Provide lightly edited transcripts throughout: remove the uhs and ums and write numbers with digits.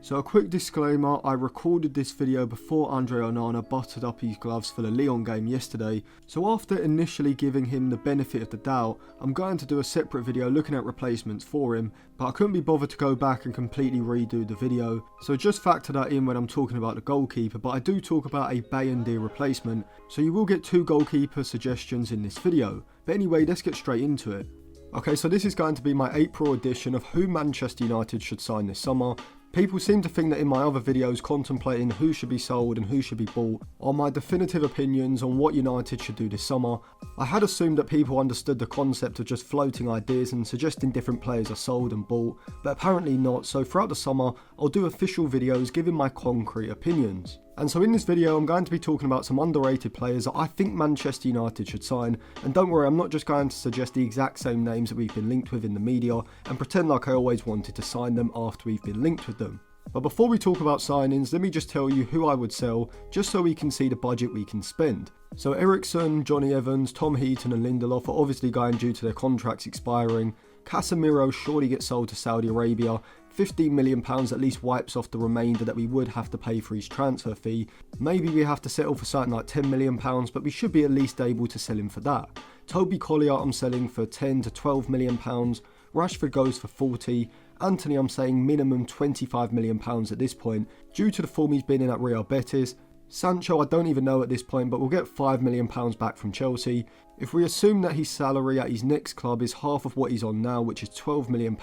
So a quick disclaimer, I recorded this video before Andre Onana buttered up his gloves for the Lyon game yesterday, so after initially giving him the benefit of the doubt, I'm going to do a separate video looking at replacements for him, but I couldn't be bothered to go back and completely redo the video, so just factor that in when I'm talking about the goalkeeper, but I do talk about a Bayindir replacement, so you will get 2 goalkeeper suggestions in this video. But anyway, let's get straight into it. Okay, so this is going to be my April edition of who Manchester United should sign this summer. People seem to think that in my other videos contemplating who should be sold and who should be bought are my definitive opinions on what United should do this summer. I had assumed that people understood the concept of just floating ideas and suggesting different players are sold and bought, but apparently not, so throughout the summer I'll do official videos giving my concrete opinions. And so in this video I'm going to be talking about some underrated players that I think Manchester United should sign, and don't worry, I'm not just going to suggest the exact same names that we've been linked with in the media and pretend like I always wanted to sign them after we've been linked with them. But before we talk about signings, let me just tell you who I would sell, just so we can see the budget we can spend. So Eriksen, Johnny Evans, Tom Heaton and Lindelof are obviously going due to their contracts expiring. Casemiro surely gets sold to Saudi Arabia. £15 million at least wipes off the remainder that we would have to pay for his transfer fee. Maybe we have to settle for something like £10 million, but we should be at least able to sell him for that. Toby Collier I'm selling for £10 to £12 million. Rashford goes for 40. Anthony I'm saying minimum £25 million at this point, due to the form he's been in at Real Betis. Sancho I don't even know at this point, but we'll get £5 million back from Chelsea. If we assume that his salary at his next club is half of what he's on now, which is £12 million,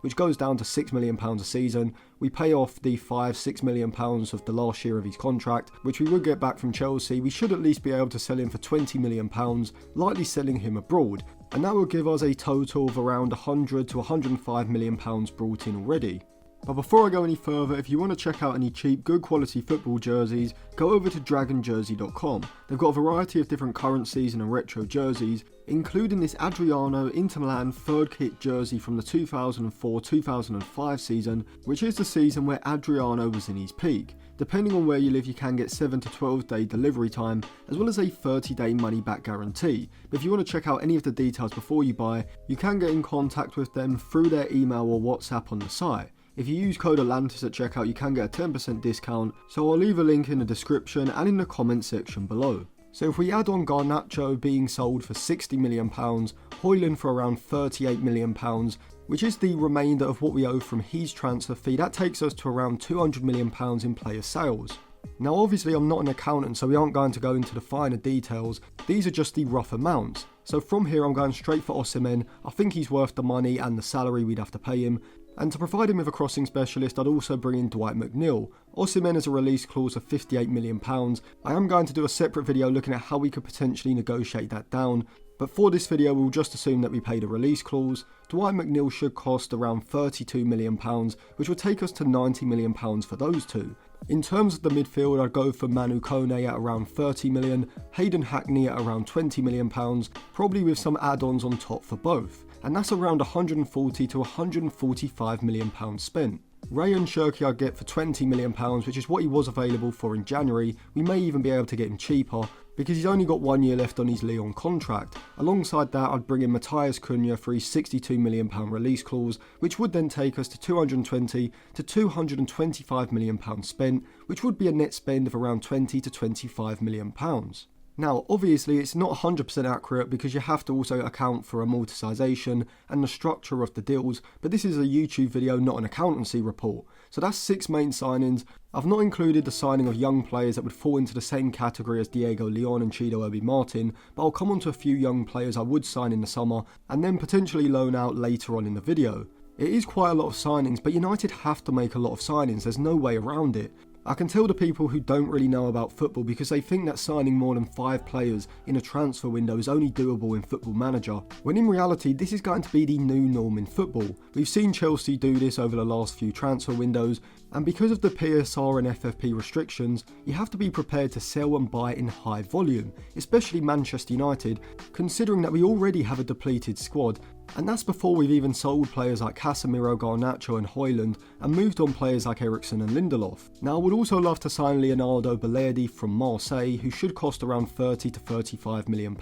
which goes down to £6 million a season, we pay off the £5-6 million of the last year of his contract, which we would get back from Chelsea. We should at least be able to sell him for £20 million, likely selling him abroad, and that will give us a total of around £100 to £105 million brought in already. But before I go any further, if you want to check out any cheap, good quality football jerseys, go over to dragonjersey.com. They've got a variety of different current season and retro jerseys, including this Adriano Inter Milan third kit jersey from the 2004-2005 season, which is the season where Adriano was in his peak. Depending on where you live, you can get 7 to 12 day delivery time, as well as a 30-day money back guarantee. But if you want to check out any of the details before you buy, you can get in contact with them through their email or WhatsApp on the site. If you use code Atlantis at checkout, you can get a 10% discount, so I'll leave a link in the description and in the comment section below. So if we add on Garnacho being sold for £60 million, Højlund for around £38 million, which is the remainder of what we owe from his transfer fee, that takes us to around £200 million in player sales. Now obviously I'm not an accountant, so we aren't going to go into the finer details, these are just the rough amounts. So from here I'm going straight for Osimhen. I think he's worth the money and the salary we'd have to pay him. And to provide him with a crossing specialist, I'd also bring in Dwight McNeil. Osimhen has a release clause of £58 million. I am going to do a separate video looking at how we could potentially negotiate that down, but for this video we'll just assume that we paid a release clause. Dwight McNeil should cost around £32 million, which would take us to £90 million for those two. In terms of the midfield, I'd go for Manu Kone at around £30 million, Hayden Hackney at around £20 million, probably with some add-ons on top for both. And that's around £140 to £145 million spent. Rayan Cherki I'd get for £20 million, which is what he was available for in January. We may even be able to get him cheaper, because he's only got 1 year left on his Lyon contract. Alongside that, I'd bring in Matheus Cunha for his £62 million release clause, which would then take us to £220 to £225 million spent, which would be a net spend of around £20 to £25 million. Now, obviously, it's not 100% accurate because you have to also account for amortization and the structure of the deals, but this is a YouTube video, not an accountancy report. So that's 6 main signings. I've not included the signing of young players that would fall into the same category as Diego Leon and Chido Obi Martin, but I'll come on to a few young players I would sign in the summer and then potentially loan out later on in the video. It is quite a lot of signings, but United have to make a lot of signings, there's no way around it. I can tell the people who don't really know about football because they think that signing more than 5 players in a transfer window is only doable in Football Manager, when in reality this is going to be the new norm in football. We've seen Chelsea do this over the last few transfer windows, and because of the PSR and FFP restrictions, you have to be prepared to sell and buy in high volume, especially Manchester United, considering that we already have a depleted squad And that's before we've even sold players like Casemiro, Garnacho and Højlund and moved on players like Eriksen and Lindelof. Now I would also love to sign Leonardo Balerdi from Marseille, who should cost around £30 to £35 million,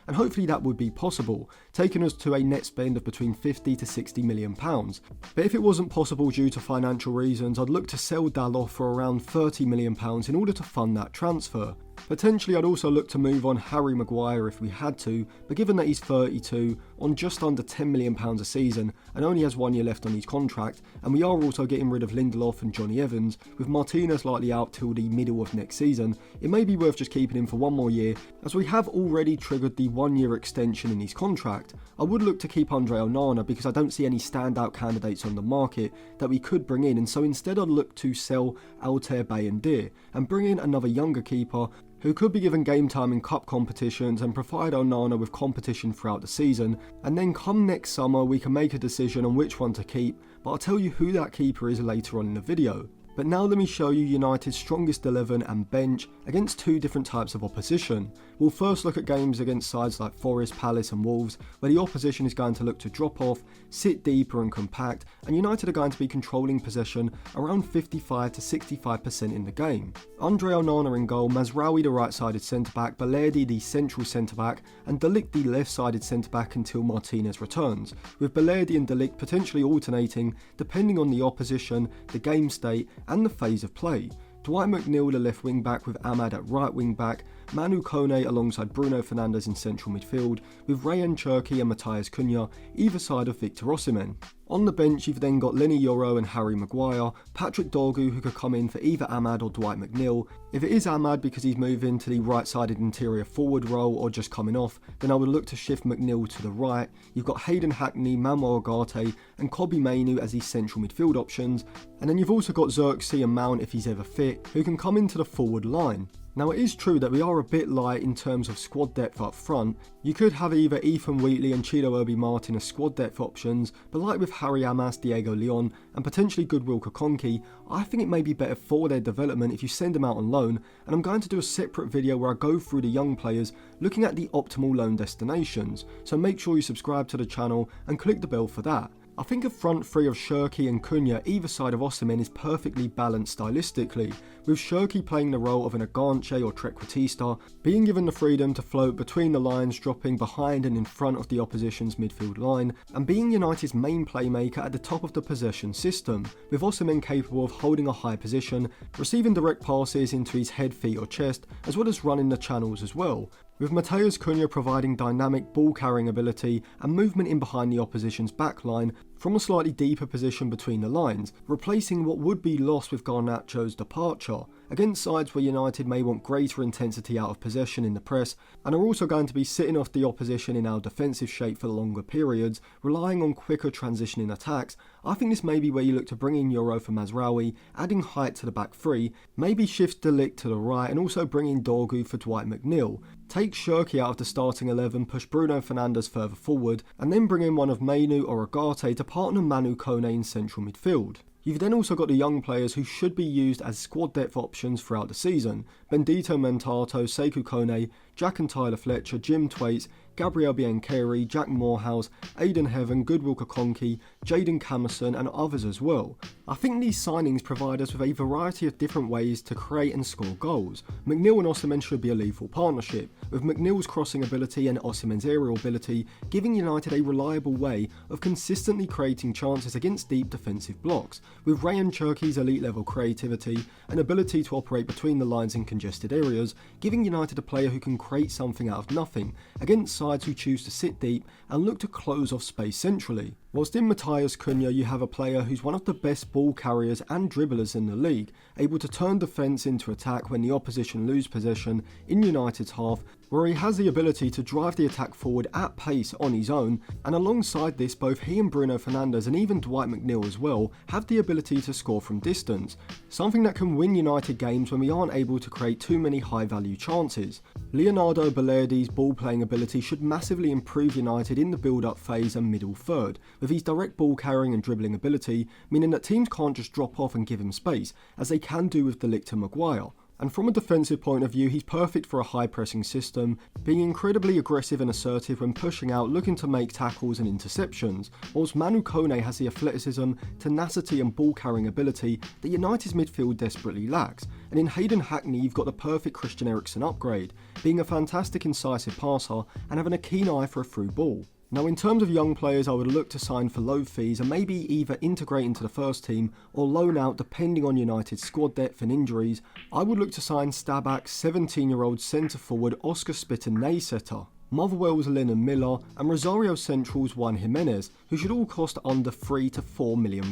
and hopefully that would be possible, taking us to a net spend of between £50 to £60 million. But if it wasn't possible due to financial reasons, I'd look to sell Dalot for around £30 million in order to fund that transfer. Potentially I'd also look to move on Harry Maguire if we had to, but given that he's 32, on just under £10 million a season and only has 1 year left on his contract, and we are also getting rid of Lindelof and Johnny Evans, with Martinez likely out till the middle of next season, it may be worth just keeping him for 1 more year, as we have already triggered the 1 year extension in his contract. I would look to keep Andre Onana because I don't see any standout candidates on the market that we could bring in, and so instead I'd look to sell Altair Bayindir and bring in another younger keeper who could be given game time in cup competitions and provide Onana with competition throughout the season, and then come next summer we can make a decision on which one to keep, but I'll tell you who that keeper is later on in the video. But now let me show you United's strongest 11 and bench against 2 different types of opposition. We'll first look at games against sides like Forest, Palace and Wolves, where the opposition is going to look to drop off, sit deeper and compact, and United are going to be controlling possession around 55 to 65% in the game. Andre Onana in goal, Mazraoui the right-sided centre-back, Balerdi the central centre-back, and De Ligt the left-sided centre-back until Martinez returns, with Balerdi and De Ligt potentially alternating depending on the opposition, the game state, and the phase of play. Dwight McNeil the left wing back with Ahmad at right wing back, Manu Kone alongside Bruno Fernandes in central midfield, with Rayan Cherki and Matthias Cunha either side of Victor Osimhen. On the bench you've then got Lenny Yoro and Harry Maguire, Patrick Dorgu who could come in for either Ahmad or Dwight McNeil. If it is Ahmad because he's moving to the right-sided interior forward role or just coming off, then I would look to shift McNeil to the right. You've got Hayden Hackney, Manuel Ugarte and Kobbie Mainoo as these central midfield options, and then you've also got Xerxes and Mount if he's ever fit, who can come into the forward line. Now it is true that we are a bit light in terms of squad depth up front. You could have either Ethan Wheatley and Chido Obi-Martin as squad depth options, but like with Harry Amas, Diego Leon and potentially Goodwill Kokonki, I think it may be better for their development if you send them out on loan, and I'm going to do a separate video where I go through the young players looking at the optimal loan destinations, so make sure you subscribe to the channel and click the bell for that. I think a front three of Cherki and Cunha either side of Osimhen is perfectly balanced stylistically, with Cherki playing the role of an Aganche or Trequartista, being given the freedom to float between the lines, dropping behind and in front of the opposition's midfield line, and being United's main playmaker at the top of the possession system, with Osimhen capable of holding a high position, receiving direct passes into his head, feet or chest, as well as running the channels as well, with Matheus Cunha providing dynamic ball carrying ability and movement in behind the opposition's backline from a slightly deeper position between the lines, replacing what would be lost with Garnacho's departure, against sides where United may want greater intensity out of possession in the press and are also going to be sitting off the opposition in our defensive shape for longer periods, relying on quicker transitioning attacks. I think this may be where you look to bring in Yoro for Mazraoui, adding height to the back three, maybe shift De Ligt to the right and also bring in Dorgu for Dwight McNeil. Take Cherki out of the starting 11, push Bruno Fernandes further forward, and then bring in one of Mainoo or Ugarte to partner Manu Kone in central midfield. You've then also got the young players who should be used as squad depth options throughout the season. Bendito Mentato, Sekou Kone, Jack and Tyler Fletcher, Jim Thwaites, Gabriel Biancheri, Jack Morehouse, Aidan Heaven, Goodwill Kokonki, Jaden Camerson and others as well. I think these signings provide us with a variety of different ways to create and score goals. McNeil and Osimhen should be a lethal partnership, with McNeil's crossing ability and Osimhen's aerial ability giving United a reliable way of consistently creating chances against deep defensive blocks, with Rayan Cherki's elite level creativity and ability to operate between the lines in congested areas, giving United a player who can create something out of nothing against sides who choose to sit deep and look to close off space centrally. Whilst in Matheus Cunha you have a player who's one of the best ball carriers and dribblers in the league, able to turn defence into attack when the opposition lose possession in United's half, where he has the ability to drive the attack forward at pace on his own, and alongside this both he and Bruno Fernandes and even Dwight McNeil as well have the ability to score from distance, something that can win United games when we aren't able to create too many high value chances. Leonardo Balerdi's ball playing ability should massively improve United in the build up phase and middle third, with his direct ball carrying and dribbling ability meaning that teams can't just drop off and give him space, as they can do with De Ligt and Maguire. And from a defensive point of view, he's perfect for a high pressing system, being incredibly aggressive and assertive when pushing out, looking to make tackles and interceptions, whilst Manu Kone has the athleticism, tenacity and ball carrying ability that United's midfield desperately lacks. And in Hayden Hackney, you've got the perfect Christian Eriksen upgrade, being a fantastic incisive passer and having a keen eye for a through ball. Now, in terms of young players, I would look to sign for low fees and maybe either integrate into the first team or loan out depending on United's squad depth and injuries. I would look to sign Stabak's 17-year-old centre-forward Oscar Spitten-Naysetter, Motherwell's Lennon Miller and Rosario Central's Juan Jimenez, who should all cost under £3 to £4 million.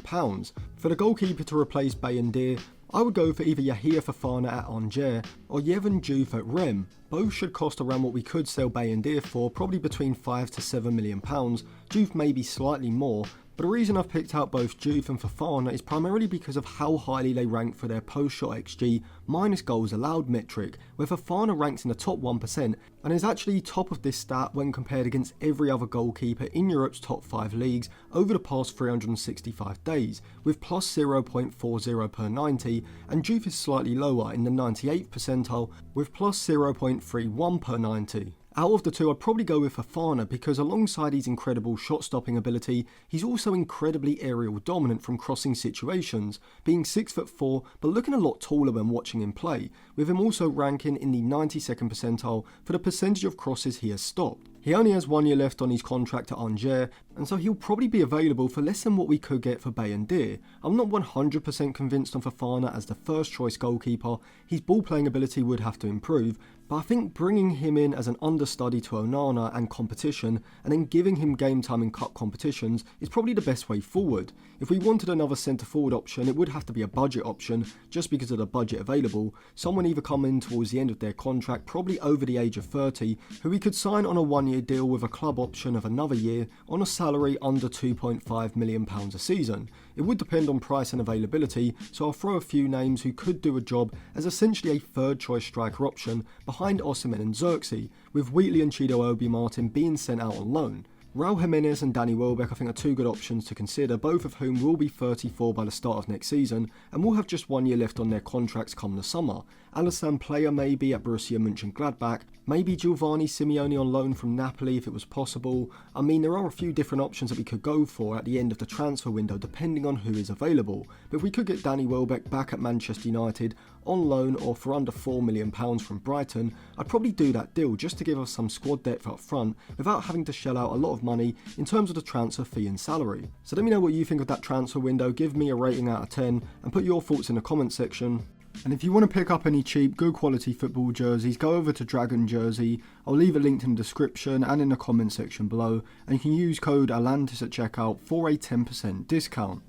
For the goalkeeper to replace Bayendir, I would go for either Yahia Fofana at Angers or Yevon Diouf at Rennes. Both should cost around what we could sell Bayendir for, probably between £5 to £7 million. Diouf may be slightly more, but the reason I've picked out both Diouf and Fofana is primarily because of how highly they rank for their post-shot XG minus goals allowed metric, where Fofana ranks in the top 1% and is actually top of this stat when compared against every other goalkeeper in Europe's top 5 leagues over the past 365 days, with plus 0.40 per 90, and Diouf is slightly lower in the 98th percentile with plus 0.31 per 90. Out of the two, I'd probably go with Fofana because alongside his incredible shot-stopping ability, he's also incredibly aerial dominant from crossing situations, being 6'4" but looking a lot taller when watching him play, with him also ranking in the 92nd percentile for the percentage of crosses he has stopped. He only has 1 year left on his contract at Angers, and so he'll probably be available for less than what we could get for Bayendir. I'm not 100% convinced on Fofana as the first choice goalkeeper. His ball playing ability would have to improve, but I think bringing him in as an understudy to Onana and competition, and then giving him game time in cup competitions is probably the best way forward. If we wanted another centre forward option, it would have to be a budget option, just because of the budget available. Someone either coming towards the end of their contract, probably over the age of 30, who we could sign on a 1 year deal with a club option of another year on a salary under £2.5 million a season. It would depend on price and availability, so I'll throw a few names who could do a job as essentially a third choice striker option behind Osimhen and Xerxes, with Wheatley and Chido Obi Martin being sent out on loan. Raul Jimenez and Danny Welbeck I think are two good options to consider, both of whom will be 34 by the start of next season and will have just 1 year left on their contracts come the summer. Alassane Plea maybe at Borussia Mönchengladbach, maybe Giovanni Simeone on loan from Napoli if it was possible. I mean, there are a few different options that we could go for at the end of the transfer window depending on who is available, but if we could get Danny Welbeck back at Manchester United on loan or for under £4 million from Brighton, I'd probably do that deal just to give us some squad depth up front without having to shell out a lot of money in terms of the transfer fee and salary. So let me know what you think of that transfer window, give me a rating out of 10 and put your thoughts in the comment section. And if you want to pick up any cheap, good quality football jerseys, go over to Dragon Jersey. I'll leave a link in the description and in the comment section below, and you can use code ATLANTIS at checkout for a 10% discount.